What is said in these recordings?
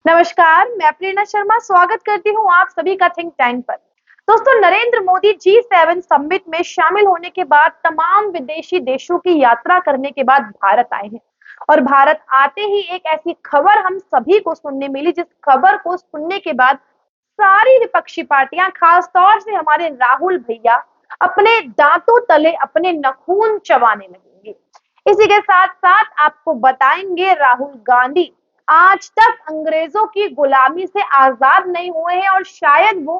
नमस्कार, मैं प्रेरणा शर्मा स्वागत करती हूँ आप सभी का थिंक टैंक पर। दोस्तों, नरेंद्र मोदी G7 समिट में शामिल होने के बाद तमाम विदेशी देशों की यात्रा करने के बाद भारत आए हैं और भारत आते ही एक ऐसी खबर हम सभी को सुनने मिली, जिस खबर को सुनने के बाद सारी विपक्षी पार्टियां, खास तौर से हमारे राहुल भैया, अपने दांतों तले अपने नाखून चबाने लगेंगे। इसी के साथ साथ आपको बताएंगे राहुल गांधी आज तक अंग्रेजों की गुलामी से आजाद नहीं हुए हैं और शायद वो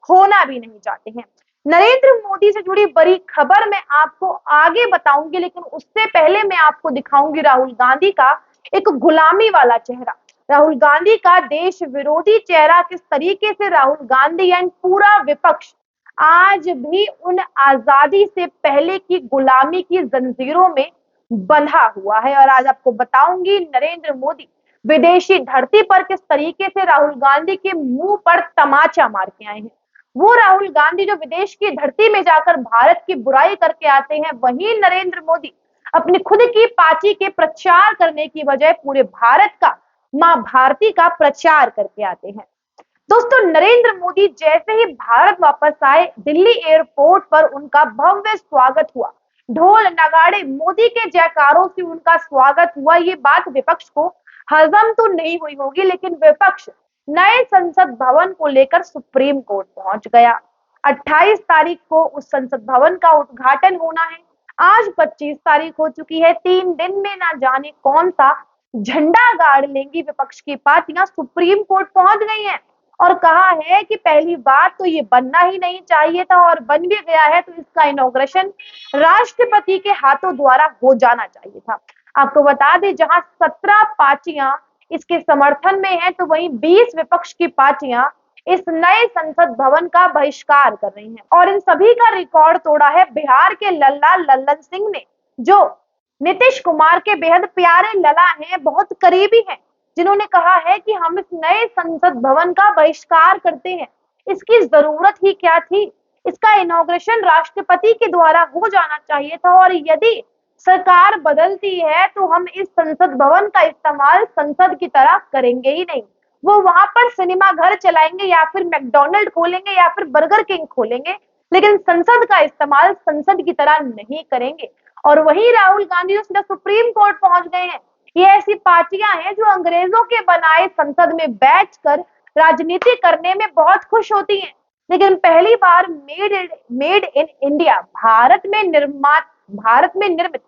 होना भी नहीं चाहते हैं। नरेंद्र मोदी से जुड़ी बड़ी खबर मैं आपको आगे बताऊंगी, लेकिन उससे पहले मैं आपको दिखाऊंगी राहुल गांधी का एक गुलामी वाला चेहरा, राहुल गांधी का देश विरोधी चेहरा। किस तरीके से राहुल गांधी एंड पूरा विपक्ष आज भी उन आजादी से पहले की गुलामी की जंजीरों में बंधा हुआ है। और आज आपको बताऊंगी नरेंद्र मोदी विदेशी धरती पर किस तरीके से राहुल गांधी के मुंह पर तमाचा मार के आए हैं। वो राहुल गांधी जो विदेश की धरती में जाकर भारत की बुराई करके आते हैं, वहीं नरेंद्र मोदी अपनी खुद की पार्टी के प्रचार करने की बजाय पूरे भारत का, मां भारती का प्रचार करके आते हैं। दोस्तों, नरेंद्र मोदी जैसे ही भारत वापस आए, दिल्ली एयरपोर्ट पर उनका भव्य स्वागत हुआ। ढोल नगाड़े, मोदी के जयकारों से उनका स्वागत हुआ। ये बात विपक्ष को हजम तो नहीं हुई होगी, लेकिन विपक्ष नए संसद भवन को लेकर सुप्रीम कोर्ट पहुंच गया। 28 तारीख को उस संसद भवन का उद्घाटन होना है। आज 25 तारीख हो चुकी है। 3 दिन में ना जाने कौन सा झंडा गाड़ लेंगी विपक्ष की पार्टियां। सुप्रीम कोर्ट पहुंच गई हैं और कहा है कि पहली बात तो ये बनना ही नहीं चाहिए था, और बन भी गया है तो इसका इनॉग्रेशन राष्ट्रपति के हाथों द्वारा हो जाना चाहिए था। आपको बता दें, जहां 17 पार्टियां इसके समर्थन में हैं, तो वहीं 20 विपक्ष की पार्टियां इस नए संसद भवन का बहिष्कार कर रही हैं। और इन सभी का रिकॉर्ड तोड़ा है बिहार के लल्ला लल्लन सिंह ने, जो नीतीश कुमार के बेहद प्यारे लला हैं, बहुत करीबी हैं, जिन्होंने कहा है कि हम इस नए संसद भवन का बहिष्कार करते हैं। इसकी जरूरत ही क्या थी? इसका इनॉग्रेशन राष्ट्रपति के द्वारा हो जाना चाहिए था, और यदि सरकार बदलती है तो हम इस संसद भवन का इस्तेमाल संसद की तरह करेंगे ही नहीं। वो वहां पर सिनेमा घर चलाएंगे या फिर मैकडॉनल्ड खोलेंगे या फिर बर्गर किंग खोलेंगे, लेकिन संसद का इस्तेमाल संसद की तरह नहीं करेंगे। और वही राहुल गांधी जो सीधा सुप्रीम कोर्ट पहुंच गए हैं। ये ऐसी पार्टियां हैं जो अंग्रेजों के बनाए संसद में बैठकर राजनीति करने में बहुत खुश होती हैं, लेकिन पहली बार मेड इन इंडिया, भारत में निर्मित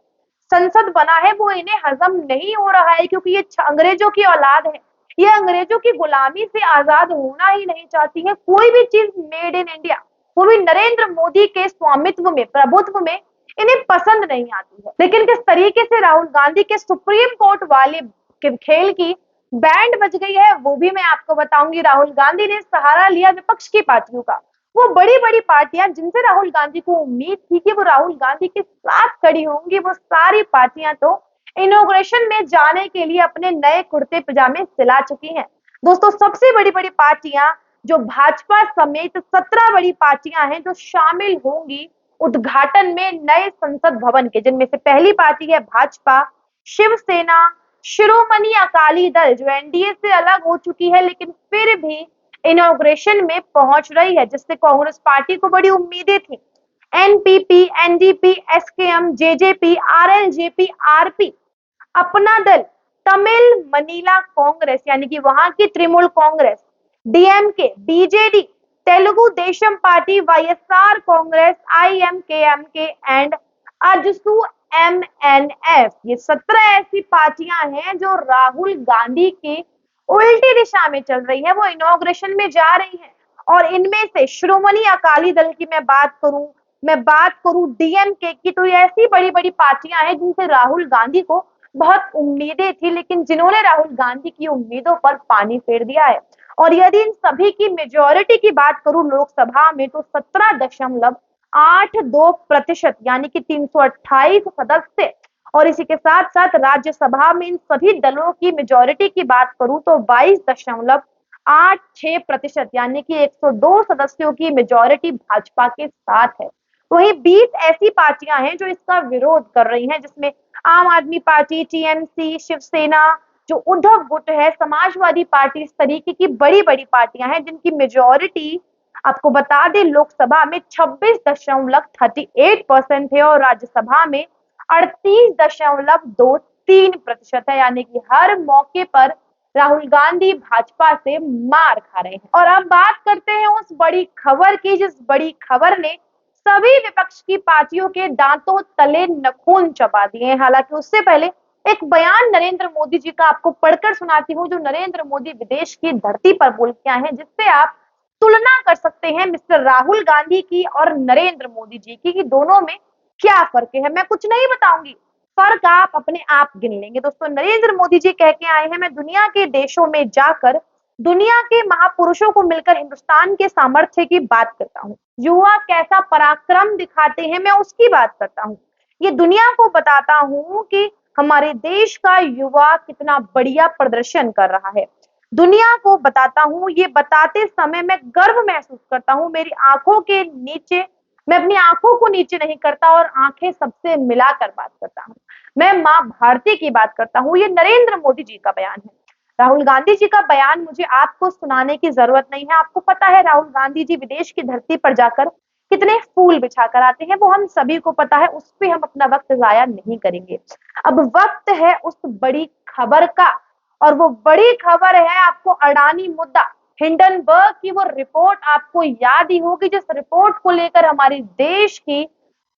संसद बना है, वो इन्हें हजम नहीं हो रहा है, क्योंकि ये अंग्रेजों की औलाद है। ये अंग्रेजों की गुलामी से आजाद होना ही नहीं चाहती है। कोई भी चीज मेड इन इंडिया, वो भी नरेंद्र मोदी के स्वामित्व में, प्रभुत्व में, इन्हें पसंद नहीं आती है। लेकिन किस तरीके से राहुल गांधी के सुप्रीम कोर्ट वाले के खेल की बैंड बज गई है, वो भी मैं आपको बताऊंगी। राहुल गांधी ने सहारा लिया विपक्ष की पार्टियों का। वो बड़ी बड़ी पार्टियां जिनसे राहुल गांधी को उम्मीद थी कि वो राहुल गांधी के साथ खड़ी होंगी, वो सारी पार्टियां तो इनॉग्रेशन में जाने के लिए अपने नए कुर्ते पजामे सिला चुकी हैं। दोस्तों, सबसे बड़ी बड़ी पार्टियां जो भाजपा समेत 17 बड़ी पार्टियां हैं जो शामिल होंगी उद्घाटन में नए संसद भवन के, जिनमें से पहली पार्टी है भाजपा, शिवसेना, शिरोमणि अकाली दल जो एनडीए से अलग हो चुकी है लेकिन फिर भी इनॉग्रेशन में पहुंच रही है, जिससे कांग्रेस पार्टी को बड़ी उम्मीदें थी। NPP, NDP, SKM, JJP, RLJP, RP, Apna Dal, Tamil Maanila Congress यानी कि वहां की Trinamool Congress, DMK, BJD, Telugu Desam party, YSR Congress, IMKMK and AJSU MNF. ये 17 ऐसी पार्टियां हैं जो राहुल गांधी के उल्टी दिशा में चल रही है, वो इनॉग्रेशन में जा रही है। और इनमें से श्रोमणी अकाली दल की मैं बात करूं डीएमके की, तो ये ऐसी बड़ी बड़ी पार्टियां हैं जिनसे राहुल गांधी को बहुत उम्मीदें थी, लेकिन जिन्होंने राहुल गांधी की उम्मीदों पर पानी फेर दिया है। और यदि इन सभी की मेजोरिटी की बात करूं लोकसभा में, तो 17.82% यानी कि 328 सदस्य। और इसी के साथ साथ राज्यसभा में इन सभी दलों की मेजोरिटी की बात करूं तो 22.86% यानी कि 102 सदस्यों की मेजोरिटी भाजपा के साथ है। वहीं 20 ऐसी पार्टियां हैं जो इसका विरोध कर रही हैं, जिसमें आम आदमी पार्टी, टीएमसी, शिवसेना, जो उद्धव गुट है, समाजवादी पार्टी, इस तरीके की बड़ी बड़ी पार्टियां हैं जिनकी मेजोरिटी आपको बता दें लोकसभा में 26.38% है और राज्यसभा में 38.23% है। यानी कि हर मौके पर राहुल गांधी भाजपा से मार खा रहे हैं। और अब बात करते हैं उस बड़ी खबर की, जिस बड़ी खबर ने सभी विपक्ष की पार्टियों के दांतों तले नखून चबा दिए हैं। हालांकि उससे पहले एक बयान नरेंद्र मोदी जी का आपको पढ़कर सुनाती हूँ, जो नरेंद्र मोदी विदेश की धरती पर बोल के आए हैं, जिससे आप तुलना कर सकते हैं मिस्टर राहुल गांधी की और नरेंद्र मोदी जी की, कि दोनों में क्या फर्क है। मैं कुछ नहीं बताऊंगी, फर्क आप अपने आप गिन लेंगे। दोस्तों, नरेंद्र मोदी जी कह के आए हैं, मैं दुनिया के देशों में जाकर दुनिया के महापुरुषों को मिलकर हिंदुस्तान के सामर्थ्य की बात करता हूँ, युवा कैसा पराक्रम दिखाते हैं मैं उसकी बात करता हूँ। ये दुनिया को बताता हूँ कि हमारे देश का युवा कितना बढ़िया प्रदर्शन कर रहा है। दुनिया को बताता हूँ, ये बताते समय मैं गर्व महसूस करता हूँ। मेरी आंखों के नीचे, मैं अपनी आंखों को नीचे नहीं करता और आंखें सबसे मिलाकर बात करता हूँ। मैं माँ भारती की बात करता हूँ। ये नरेंद्र मोदी जी का बयान है। राहुल गांधी जी का बयान मुझे आपको सुनाने की जरूरत नहीं है। आपको पता है राहुल गांधी जी विदेश की धरती पर जाकर कितने फूल बिछाकर आते हैं, वो हम सभी को पता है। उस पर हम अपना वक्त जाया नहीं करेंगे। अब वक्त है उस बड़ी खबर का, और वो बड़ी खबर है आपको अडानी मुद्दा, हिंडनबर्ग की वो रिपोर्ट आपको याद ही होगी, जिस रिपोर्ट को लेकर हमारे देश की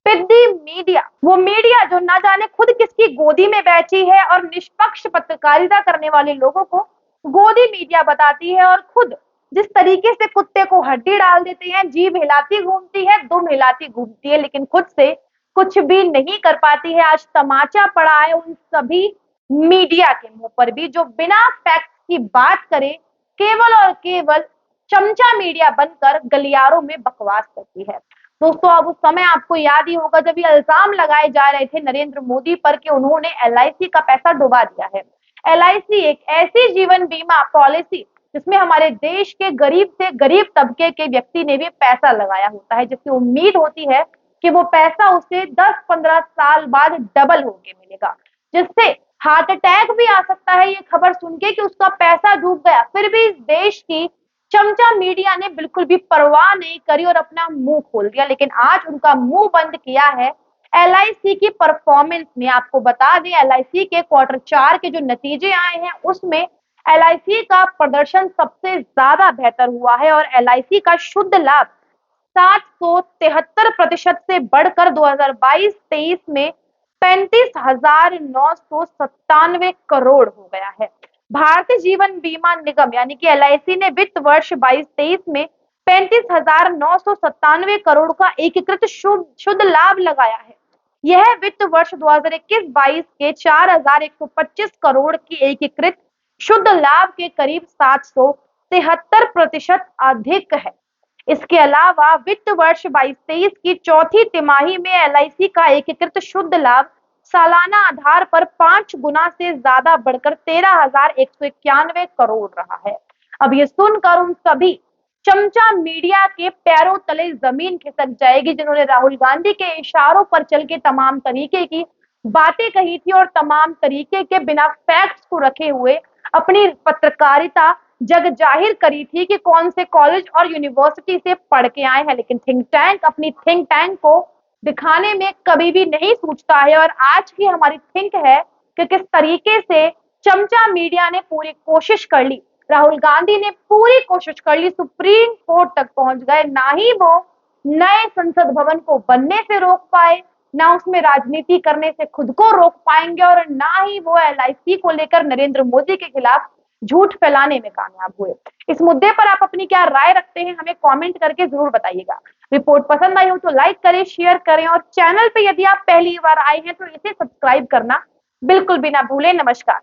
पिद्दी मीडिया, वो मीडिया जो ना जाने खुद किसकी गोदी में बैठी है और निष्पक्ष पत्रकारिता करने वाले लोगों को गोदी मीडिया बताती है, और खुद जिस तरीके से कुत्ते को हड्डी डाल देते हैं, जीभ हिलाती घूमती है, दुम हिलाती घूमती है, लेकिन खुद से कुछ भी नहीं कर पाती है। आज तमाचा पड़ा है उन सभी मीडिया के मुंह पर भी, जो बिना फैक्ट की बात करे केवल और केवल चमचा मीडिया बनकर गलियारों में बकवास करती है। दोस्तों, अब उस समय आपको याद ही होगा जब ये इल्जाम लगाए जा रहे थे नरेंद्र मोदी पर कि उन्होंने एलआईसी का पैसा डुबा दिया है। एलआईसी एक ऐसी जीवन बीमा पॉलिसी जिसमें हमारे देश के गरीब से गरीब तबके के व्यक्ति ने भी पैसा लगाया होता है, जिसकी उम्मीद होती है कि वो पैसा उसे 10-15 साल बाद डबल होके मिलेगा, जिससे हार्ट अटैक भी आ सकता है ये खबर सुन के कि उसका पैसा डूब गया। फिर भी इस देश की चमचा मीडिया ने बिल्कुल भी परवाह नहीं करी और अपना मुंह खोल दिया। लेकिन आज उनका मुंह बंद किया है एलआईसी की परफॉर्मेंस ने। आपको बता दें एलआईसी के Q4 के जो नतीजे आए हैं उसमें एलआईसी का प्रदर्शन सबसे ज्यादा बेहतर हुआ है और एलआईसी का शुद्ध लाभ 773% से बढ़कर 2022-23 में 35,997 करोड़ हो गया है। भारतीय जीवन बीमा निगम यानी कि एलआईसी ने वित्त वर्ष 22-23 में 35,997 करोड़ का एकीकृत शुद्ध लाभ लगाया है। यह वित्त वर्ष 2021-22 के 4,125 करोड़ की एकीकृत शुद्ध लाभ के करीब 773% अधिक है। इसके अलावा वित्त वर्ष 22-23 की चौथी तिमाही में एलआईसी का एकीकृत शुद्ध लाभ सालाना आधार पर 5 गुना से ज्यादा बढ़कर 13,191 करोड़ रहा है। अब ये सुनकर उन सभी चमचा मीडिया के पैरों तले जमीन खिसक जाएगी जिन्होंने राहुल गांधी के इशारों पर चल के तमाम तरीके की बातें कही थी और तमाम तरीके के बिना फैक्ट्स को रखे हुए अपनी पत्रकारिता जग जाहिर करी थी कि कौन से कॉलेज और यूनिवर्सिटी से पढ़ के आए हैं। लेकिन थिंक टैंक अपनी थिंक टैंक को दिखाने में कभी भी नहीं सोचता है। और आज की हमारी थिंक है कि किस तरीके से चमचा मीडिया ने पूरी कोशिश कर ली, राहुल गांधी ने पूरी कोशिश कर ली, सुप्रीम कोर्ट तक पहुंच गए, ना ही वो नए संसद भवन को बनने से रोक पाए, ना उसमें राजनीति करने से खुद को रोक पाएंगे और ना ही वो एलआईसी को लेकर नरेंद्र मोदी के खिलाफ झूठ फैलाने में कामयाब हुए। इस मुद्दे पर आप अपनी क्या राय रखते हैं हमें कमेंट करके जरूर बताइएगा। रिपोर्ट पसंद आई हो तो लाइक करें, शेयर करें और चैनल पे यदि आप पहली बार आए हैं तो इसे सब्सक्राइब करना बिल्कुल भी ना भूलें। नमस्कार।